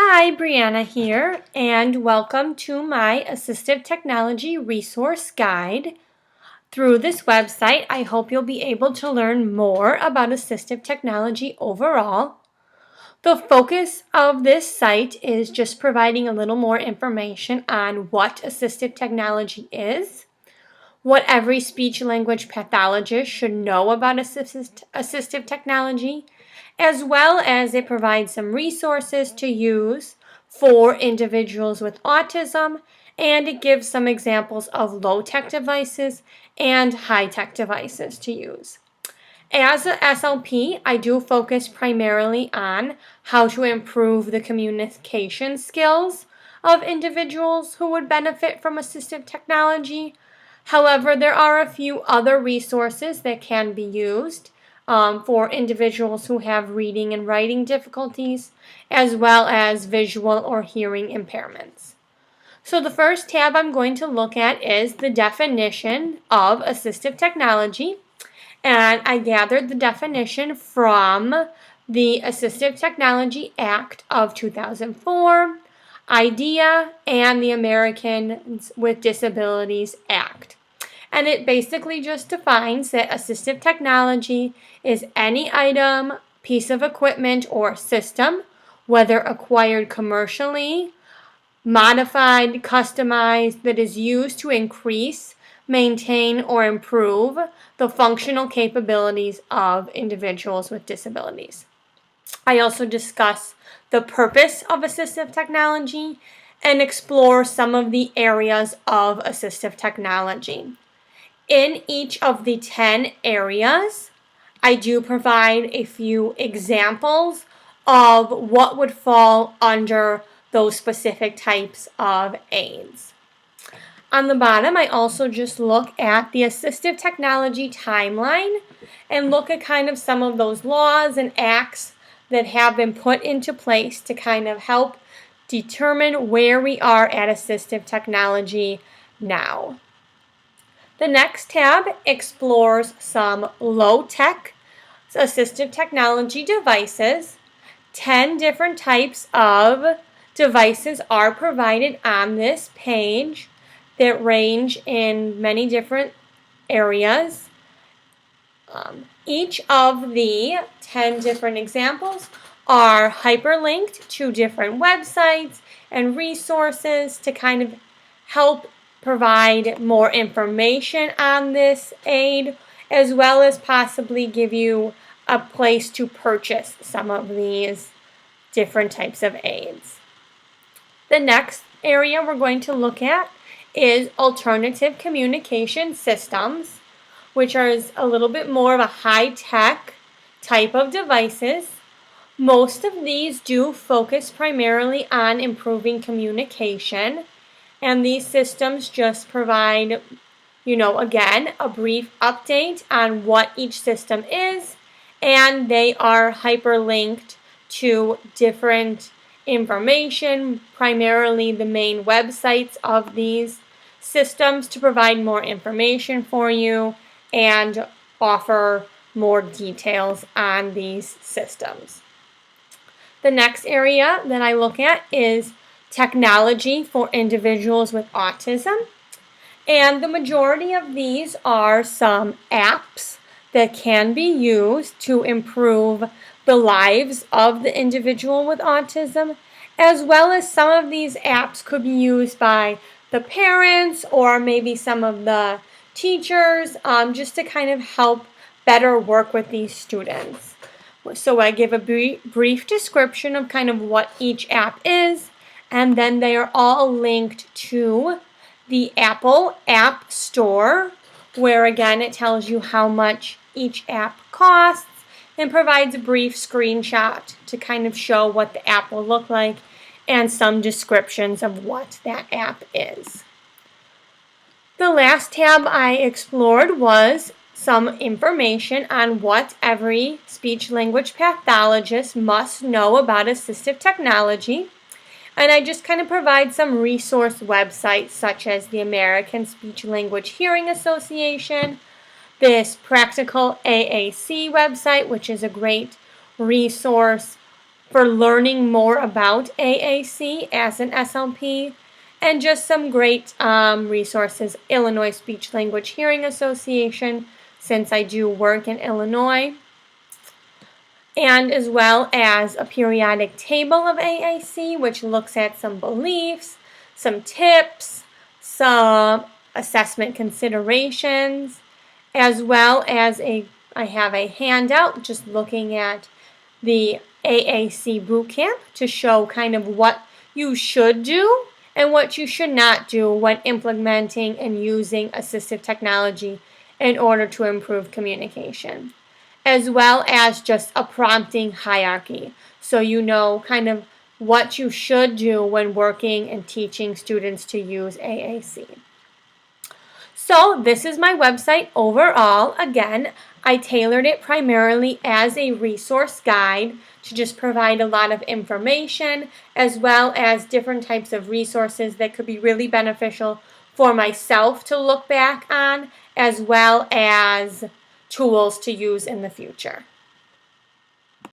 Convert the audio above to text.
Hi, Brianna here, and welcome to my Assistive Technology Resource Guide. Through this website, I hope you'll be able to learn more about assistive technology overall. The focus of this site is just providing a little more information on what assistive technology is, what every speech-language pathologist should know about assistive technology, as well as it provides some resources to use for individuals with autism, and it gives some examples of low-tech devices and high-tech devices to use. As a SLP, I do focus primarily on how to improve the communication skills of individuals who would benefit from assistive technology. However, there are a few other resources that can be used for individuals who have reading and writing difficulties, as well as visual or hearing impairments. So the first tab I'm going to look at is the definition of assistive technology. And I gathered the definition from the Assistive Technology Act of 2004, IDEA, and the Americans with Disabilities Act. And it basically just defines that assistive technology is any item, piece of equipment, or system, whether acquired commercially, modified, customized, that is used to increase, maintain, or improve the functional capabilities of individuals with disabilities. I also discuss the purpose of assistive technology and explore some of the areas of assistive technology. In each of the 10 areas, I do provide a few examples of what would fall under those specific types of aids. On the bottom, I also just look at the assistive technology timeline and look at kind of some of those laws and acts that have been put into place to kind of help determine where we are at assistive technology now. The next tab explores some low-tech assistive technology devices. 10 different types of devices are provided on this page that range in many different areas. Each of the 10 different examples are hyperlinked to different websites and resources to kind of help provide more information on this aid, as well as possibly give you a place to purchase some of these different types of aids. The next area we're going to look at is alternative communication systems, which are a little bit more of a high-tech type of devices. Most of these do focus primarily on improving communication, and these systems just provide, again, a brief update on what each system is, and they are hyperlinked to different information, primarily the main websites of these systems, to provide more information for you and offer more details on these systems. The next area that I look at is technology for individuals with autism. And the majority of these are some apps that can be used to improve the lives of the individual with autism, as well as some of these apps could be used by the parents or maybe some of the teachers, just to kind of help better work with these students. So I give a brief description of kind of what each app is, and then they are all linked to the Apple App Store, where again it tells you how much each app costs and provides a brief screenshot to kind of show what the app will look like and some descriptions of what that app is. The last tab I explored was some information on what every speech-language pathologist must know about assistive technology. And I just kind of provide some resource websites such as the American Speech-Language Hearing Association, this Practical AAC website, which is a great resource for learning more about AAC as an SLP, and just some great resources. Illinois Speech Language Hearing Association, since I do work in Illinois, and as well as a periodic table of AAC, which looks at some beliefs, some tips, some assessment considerations, as well as I have a handout just looking at the AAC bootcamp to show kind of what you should do and what you should not do when implementing and using assistive technology in order to improve communication, as well as just a prompting hierarchy, so you know kind of what you should do when working and teaching students to use AAC. So this is my website overall. Again, I tailored it primarily as a resource guide to just provide a lot of information, as well as different types of resources that could be really beneficial for myself to look back on, as well as tools to use in the future.